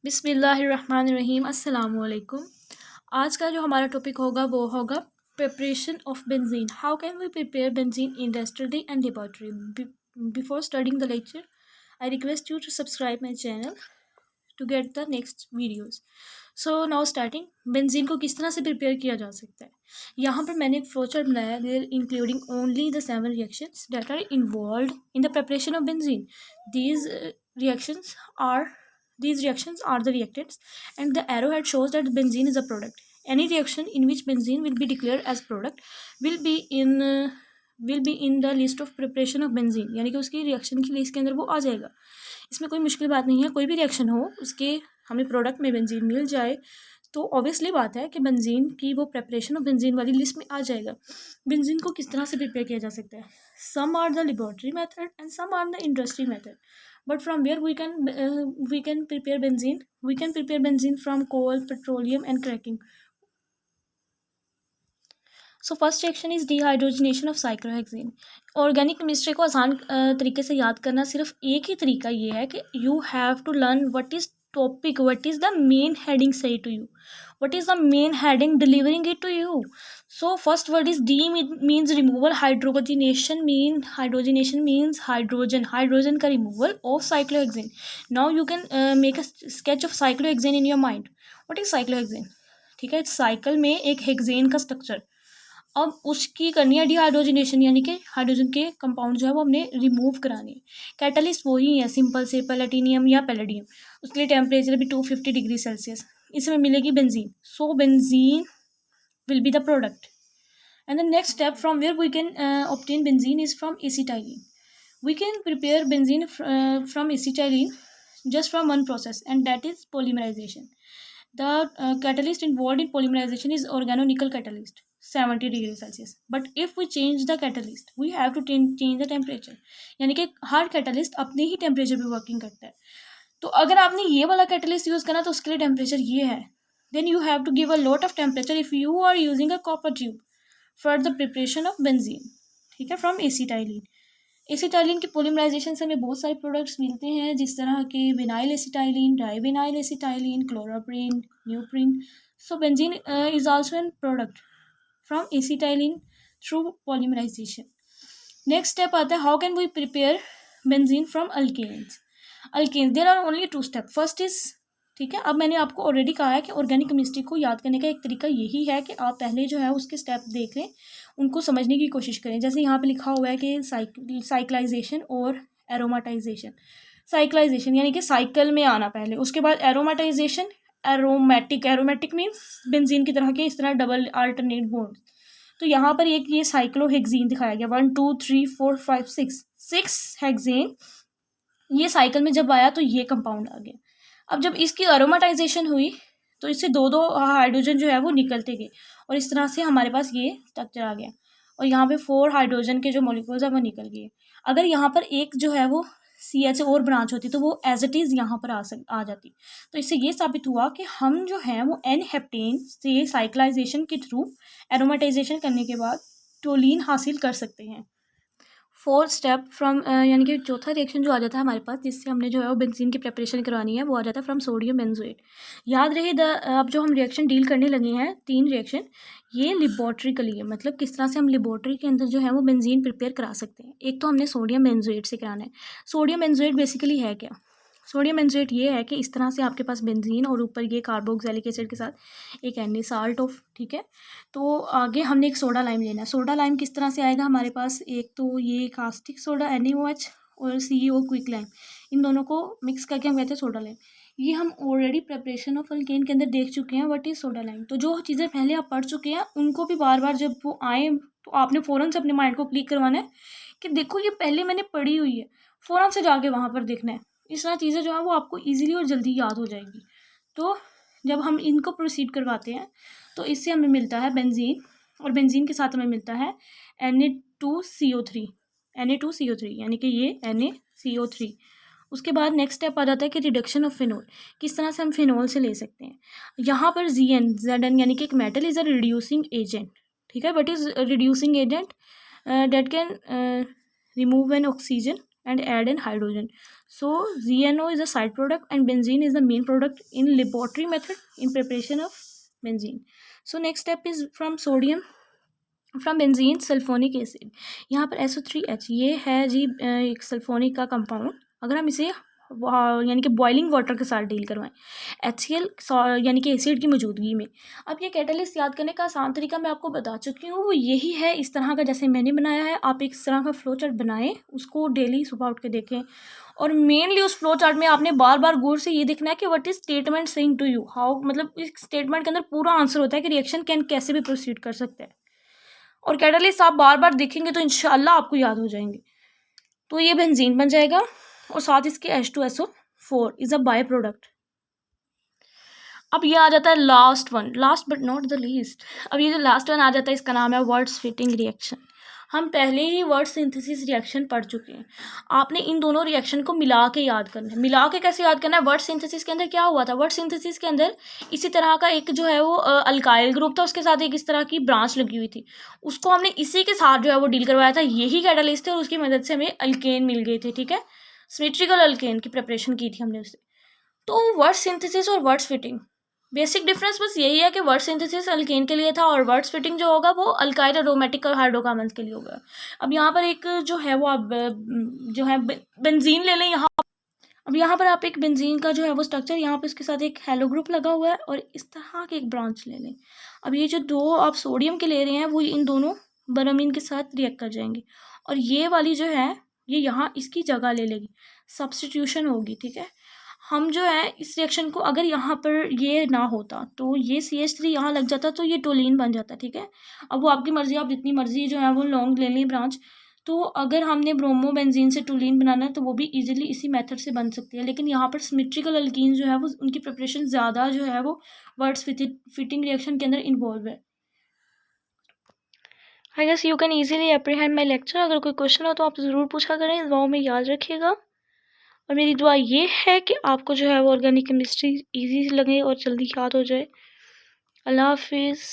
बिस्मिल्लाहिर्रहमानिर्रहीम अस्सलाम वालेकुम। आज का जो हमारा टॉपिक होगा वो होगा preparation of benzene. How can we prepare benzene industrially and laboratory. Before starting the lecture I request you to subscribe my channel to get the next videos. So now starting, benzene को किस तरह से prepare किया जा सकता है। यहाँ पर मैंने एक फ्लोचार्ट बनाया there including only the 7 reactions that are involve in the preparation of benzene. These reactions are these reactions are the reactants, and the arrowhead shows that benzene is a product. Any reaction in which benzene will be declared as product will be in the list of preparation of benzene, यानी कि उसकी reaction की list के अंदर वो आ जाएगा। इसमें कोई मुश्किल बात नहीं है, कोई भी रिएक्शन हो उसके हमें प्रोडक्ट में बेंजीन मिल जाए तो ऑब्वियसली बात है कि बेंजीन की वो प्रेपरेशन ऑफ बेंजीन वाली लिस्ट में आ जाएगा। बेंजीन को किस तरह से प्रिपेयर किया जा सकता है? Some are the laboratory method and some are the industry method, but from where we can prepare benzene? We can prepare benzene from coal, petroleum and cracking. So first reaction is dehydrogenation of cyclohexane. Organic chemistry को आसान तरीके से याद करना सिर्फ एक ही तरीका ये है कि you have to learn what is topic, what is the main heading से to you, what is the main heading delivering it to you. So first word is de means removal, hydrogenation means hydrogen का removal of cyclohexane. Now you can make a sketch of cyclohexane in your mind. What is cyclohexane? ठीक है, cycle में एक hexane का structure, अब उसकी करनी है डिहाइड्रोजनेशन, यानी कि हाइड्रोजन के कंपाउंड जो है वो हमने रिमूव करानी है। कैटलिस्ट वही है, सिंपल से प्लेटिनियम या पैलेडियम। उसके लिए टेम्परेचर भी 250 डिग्री सेल्सियस। इसमें मिलेगी benzene. So benzene will be the product. And the next step from where we can obtain benzene is from acetylene. We can prepare benzene from acetylene just from one process, and that is polymerization. The catalyst involved in polymerization is organonickel catalyst, 70 degree Celsius. But if we change the catalyst, we have to change the temperature. यानी कि हर catalyst अपने ही temperature पे working करता है। तो अगर आपने ये वाला catalyst use करना तो उसके लिए temperature ये है, then you have to give a lot of temperature if you are using a copper tube for the preparation of benzene, ठीक है, from acetylene. एसिटाइलिन के पोलिमराइजेशन से हमें बहुत सारे प्रोडक्ट्स मिलते हैं, जिस तरह के vinyl acetylene, divinyl acetylene, chloroprene, neoprene. So benzene is also an product from acetylene through polymerization. Next step आता है, how can we prepare benzene from alkanes. There are only 2 step. First is, ठीक है, अब मैंने आपको already कहा है कि ऑर्गेनिक केमिस्ट्री को याद करने का एक तरीका यही है कि आप पहले जो है उसके स्टेप देख लें, उनको समझने की कोशिश करें। जैसे यहाँ पे लिखा हुआ है कि साइक्लाइजेशन और एरोमाटाइजेशन। साइक्लाइजेशन यानी कि साइकिल में आना पहले, उसके बाद एरोमाटाइजेशन, एरोमेटिक मीन्स बेंजीन की तरह के इस तरह डबल अल्टरनेट बॉन्ड। तो यहाँ पर एक ये साइक्लोहेक्सेन दिखाया गया, 1 2 3 4 5 6 हेक्सेन। ये साइकिल में जब आया तो ये कंपाउंड आ गया। अब जब इसकी एरोमाटाइजेशन हुई तो इससे 2 हाइड्रोजन जो है वो निकलते गए और इस तरह से हमारे पास ये स्ट्रक्चर आ गया और यहाँ पे 4 हाइड्रोजन के जो मॉलिक्यूल्स है वो निकल गए। अगर यहाँ पर एक जो है वो CH और ब्रांच होती तो वो एज इट इज़ यहाँ पर आ जाती। तो इससे ये साबित हुआ कि हम जो है वो N हेप्टेन से साइक्लाइजेशन के थ्रू एरोमाटाइजेशन करने के बाद टोलिन हासिल कर सकते हैं। 4th स्टेप फ्रॉम, यानी कि चौथा रिएक्शन जो आ जाता है हमारे पास, जिससे हमने जो है वो बेंजीन की प्रिपरेशन करवानी है, वो आ जाता है फ्रॉम सोडियम बेंजोएट। याद रहे अब जो हम रिएक्शन डील करने लगे हैं 3 रिएक्शन, ये लेबोरेटरिकली है, मतलब किस तरह से हम लेबोरेटरी के अंदर जो है वो बेंजीन प्रिपेयर करा सकते हैं। एक तो हमने सोडियम बेंजोएट से कराना है। सोडियम बेंजोएट बेसिकली है क्या? सोडियम बेंजोएट ये है कि इस तरह से आपके पास बेंजीन और ऊपर ये कार्बोक्सिलिक एसिड के साथ एक Na साल्ट ऑफ, ठीक है। तो आगे हमने एक सोडा लाइम लेना है। सोडा लाइम किस तरह से आएगा हमारे पास? एक तो ये कास्टिक सोडा NaOH और CO क्विक लाइम, इन दोनों को मिक्स करके हम कहते हैं सोडा लाइम। ये हम ऑलरेडी प्रिपरेशन ऑफ अल्केन के अंदर देख चुके हैं व्हाट इज सोडा लाइम। तो जो चीज़ें पहले आप पढ़ चुके हैं उनको भी बार बार जब वो आए तो आपने फ़ौरन से अपने माइंड को क्लिक करवाना है कि देखो ये पहले मैंने पढ़ी हुई है, फ़ौरन से जाके वहाँ पर देखना है। इस तरह चीज़ें जो है वो आपको ईजिली और जल्दी याद हो जाएगी। तो जब हम इनको प्रोसीड करवाते हैं तो इससे हमें मिलता है बेंजीन, और बेंजीन के साथ हमें मिलता है Na2CO3 यानी कि ये NaCO3। उसके बाद नेक्स्ट स्टेप आ जाता है कि रिडक्शन ऑफ फिनोल। किस तरह से हम फिनोल से ले सकते हैं? यहाँ पर Zn यानी कि एक metal is a reducing agent, ठीक है। But is reducing agent that can remove an oxygen and add an hydrogen. So ZNO is a side product and benzene is the main product in laboratory method in preparation of benzene. So next step is from sodium from benzene sulphonic acid. यहाँ पर SO3H ये है जी एक sulphonic का compound. अगर हम इसे यानी कि बॉइलिंग वाटर के साथ डील करवाएं HCl यानी कि एसिड की मौजूदगी में। अब ये कैटलिस्ट याद करने का आसान तरीका मैं आपको बता चुकी हूँ, वो यही है इस तरह का जैसे मैंने बनाया है। आप एक इस तरह का फ्लो चार्ट बनाएं, उसको डेली सुबह उठ के देखें और मेनली उस फ्लो चार्ट में आपने बार बार गौर से ये देखना है कि what is statement saying to you, how, मतलब इस स्टेटमेंट के अंदर पूरा आंसर होता है कि रिएक्शन कैन कैसे भी प्रोसीड कर सकते हैं। और कैटलिस्ट आप बार बार देखेंगे तो इंशाल्लाह आपको याद हो जाएंगे। तो ये बेंजीन बन जाएगा और साथ इसके H2SO4 is a by product. अब ये आ जाता है last one, last but not the least. अब ये जो लास्ट वन आ जाता है इसका नाम है वर्ड्स फिटिंग रिएक्शन। हम पहले ही वर्ड सिंथेसिस रिएक्शन पढ़ चुके हैं। आपने इन दोनों रिएक्शन को मिला के याद करना है। मिला के कैसे याद करना है? वर्ड सिंथेसिस के अंदर क्या हुआ था? वर्ड सिंथेसिस के अंदर इसी तरह का एक जो है वो अल्काइल ग्रुप था, उसके साथ एक इस तरह की ब्रांच लगी हुई थी, उसको हमने इसी के साथ जो है वो डील करवाया था। यही कैटालिस्ट थे और उसकी मदद से हमें अल्केन मिल गए थे। ठीक है, सिमेट्रिकल अल्केन की प्रिपरेशन की थी हमने उससे। तो वर्ड सिंथेसिस और वर्ड्स फिटिंग, बेसिक डिफरेंस बस यही है कि वर्ड सिंथेसिस अल्केन के लिए था और वर्ड्स फिटिंग जो होगा वो अल्काइल अरोमेटिक और हाइड्रोकार्बन्स के लिए होगा। अब यहाँ पर एक जो है वो आप जो है बेंजीन ले लें यहाँ। अब यहाँ पर आप एक बेंजीन का जो है वो स्ट्रक्चर, यहाँ पे इसके साथ एक हेलो ग्रुप लगा हुआ है और इस तरह की एक ब्रांच ले लें। अब ये जो दो आप सोडियम के ले रहे हैं वो इन दोनों ब्रोमीन के साथ रिएक्ट कर जाएंगे और ये वाली जो है ये यहाँ इसकी जगह ले लेगी, सब्स्टिट्यूशन होगी। ठीक है, हम जो है इस रिएक्शन को अगर यहाँ पर ये ना होता तो ये CH3 यहाँ लग जाता तो ये टोलीन बन जाता। ठीक है, अब वो आपकी मर्जी, आप जितनी मर्जी जो है वो लॉन्ग ले लें ब्रांच। तो अगर हमने ब्रोमो बेंजीन से टोलीन बनाना है तो वो भी इजीली इसी मेथड से बन सकती है, लेकिन यहाँ पर सिमेट्रिकल अल्कीन जो है वो उनकी प्रिपरेशन ज़्यादा जो है वो वर्ड्स फिटिंग रिएक्शन के अंदर इन्वॉल्व है। I guess you can easily apprehend my lecture. अगर कोई क्वेश्चन हो तो आप ज़रूर पूछा करें, इस दुआ में याद रखिएगा। और मेरी दुआ ये है कि आपको जो है वो ऑर्गेनिक केमिस्ट्री ईजी लगे और जल्दी याद हो जाए। अल्लाह हाफिज़।